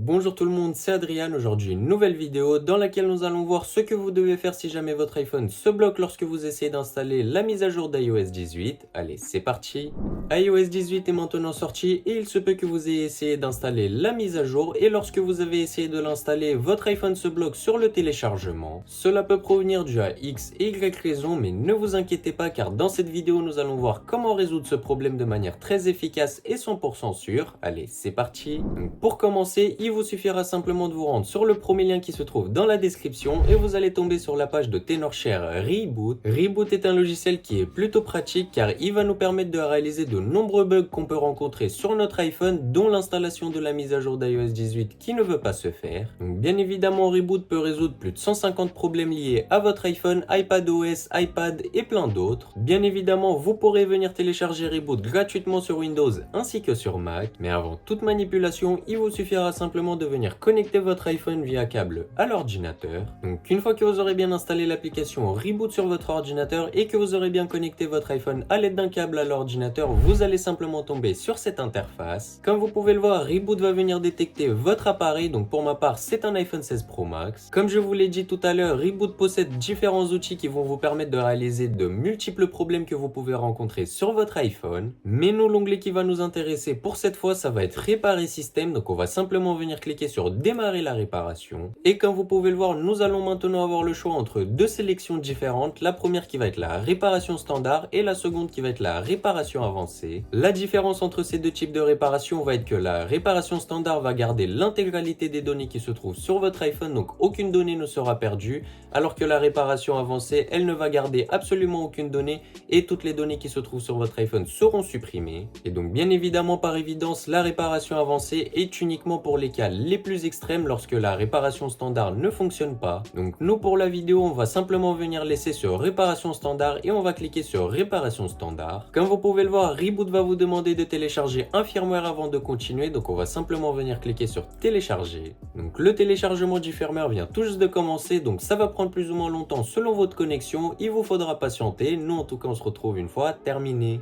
Bonjour tout le monde, c'est Adrien. Aujourd'hui une nouvelle vidéo dans laquelle nous allons voir ce que vous devez faire si jamais votre iPhone se bloque lorsque vous essayez d'installer la mise à jour d'iOS 18. Allez, c'est parti. iOS 18 est maintenant sorti et il se peut que vous ayez essayé d'installer la mise à jour et lorsque vous avez essayé de l'installer, votre iPhone se bloque sur le téléchargement. Cela peut provenir dû à X et Y raison, mais ne vous inquiétez pas car dans cette vidéo nous allons voir comment résoudre ce problème de manière très efficace et 100% sûre. Allez, c'est parti. Donc, pour commencer, il vous suffira simplement de vous rendre sur le premier lien qui se trouve dans la description et vous allez tomber sur la page de Tenorshare Reboot. Reboot est un logiciel qui est plutôt pratique car il va nous permettre de réaliser de nombreux bugs qu'on peut rencontrer sur notre iPhone, dont l'installation de la mise à jour d'iOS 18 qui ne veut pas se faire. Donc, bien évidemment, Reboot peut résoudre plus de 150 problèmes liés à votre iPhone, iPadOS, iPad et plein d'autres. Bien évidemment, vous pourrez venir télécharger Reboot gratuitement sur Windows ainsi que sur Mac, mais avant toute manipulation, il vous suffira simplement de venir connecter votre iPhone via câble à l'ordinateur. Donc une fois que vous aurez bien installé l'application Reboot sur votre ordinateur et que vous aurez bien connecté votre iPhone à l'aide d'un câble à l'ordinateur, vous allez simplement tomber sur cette interface. Comme vous pouvez le voir, Reboot va venir détecter votre appareil, donc pour ma part c'est un iPhone 16 Pro Max. Comme je vous l'ai dit tout à l'heure, Reboot possède différents outils qui vont vous permettre de réaliser de multiples problèmes que vous pouvez rencontrer sur votre iPhone. Mais nous, l'onglet qui va nous intéresser pour cette fois, ça va être Réparer système, donc on va simplement venir cliquer sur Démarrer la réparation. Et comme vous pouvez le voir, nous allons maintenant avoir le choix entre deux sélections différentes. La première qui va être la réparation standard et la seconde qui va être la réparation avancée. La différence entre ces deux types de réparation va être que la réparation standard va garder l'intégralité des données qui se trouvent sur votre iPhone, donc aucune donnée ne sera perdue, alors que la réparation avancée, elle ne va garder absolument aucune donnée et toutes les données qui se trouvent sur votre iPhone seront supprimées. Et donc bien évidemment, par évidence, la réparation avancée est uniquement pour les cas les plus extrêmes lorsque la réparation standard ne fonctionne pas. Donc nous, pour la vidéo, on va simplement venir laisser sur réparation standard et on va cliquer sur réparation standard. Comme vous pouvez le voir, Reboot va vous demander de télécharger un firmware avant de continuer, donc on va simplement venir cliquer sur télécharger. Donc le téléchargement du firmware vient tout juste de commencer, donc ça va prendre plus ou moins longtemps selon votre connexion, il vous faudra patienter. Nous en tout cas on se retrouve une fois terminé.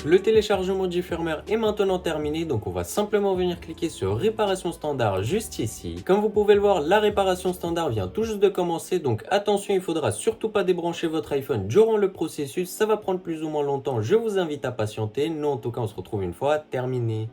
Le téléchargement du firmware est maintenant terminé, donc on va simplement venir cliquer sur réparation standard juste ici. Comme vous pouvez le voir, la réparation standard vient tout juste de commencer, donc attention, il faudra surtout pas débrancher votre iPhone durant le processus, ça va prendre plus ou moins longtemps, je vous invite à patienter. Nous en tout cas on se retrouve une fois terminé.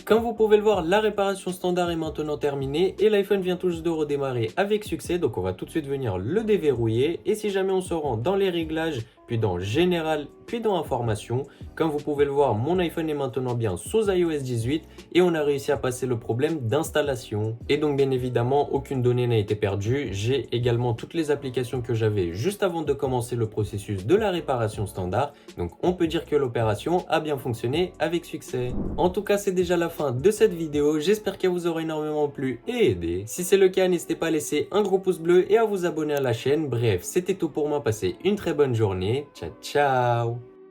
Comme vous pouvez le voir, la réparation standard est maintenant terminée et l'iPhone vient tout juste de redémarrer avec succès, donc on va tout de suite venir le déverrouiller. Et si jamais on se rend dans les réglages, puis dans général, puis dans information, comme vous pouvez le voir, mon iPhone est maintenant bien sous iOS 18 et on a réussi à passer le problème d'installation. Et donc bien évidemment, aucune donnée n'a été perdue. J'ai également toutes les applications que j'avais juste avant de commencer le processus de la réparation standard. Donc on peut dire que l'opération a bien fonctionné avec succès. En tout cas, c'est déjà la fin de cette vidéo. J'espère qu'elle vous aura énormément plu et aidé. Si c'est le cas, n'hésitez pas à laisser un gros pouce bleu et à vous abonner à la chaîne. Bref, c'était tout pour moi. Passez une très bonne journée. Ciao, ciao!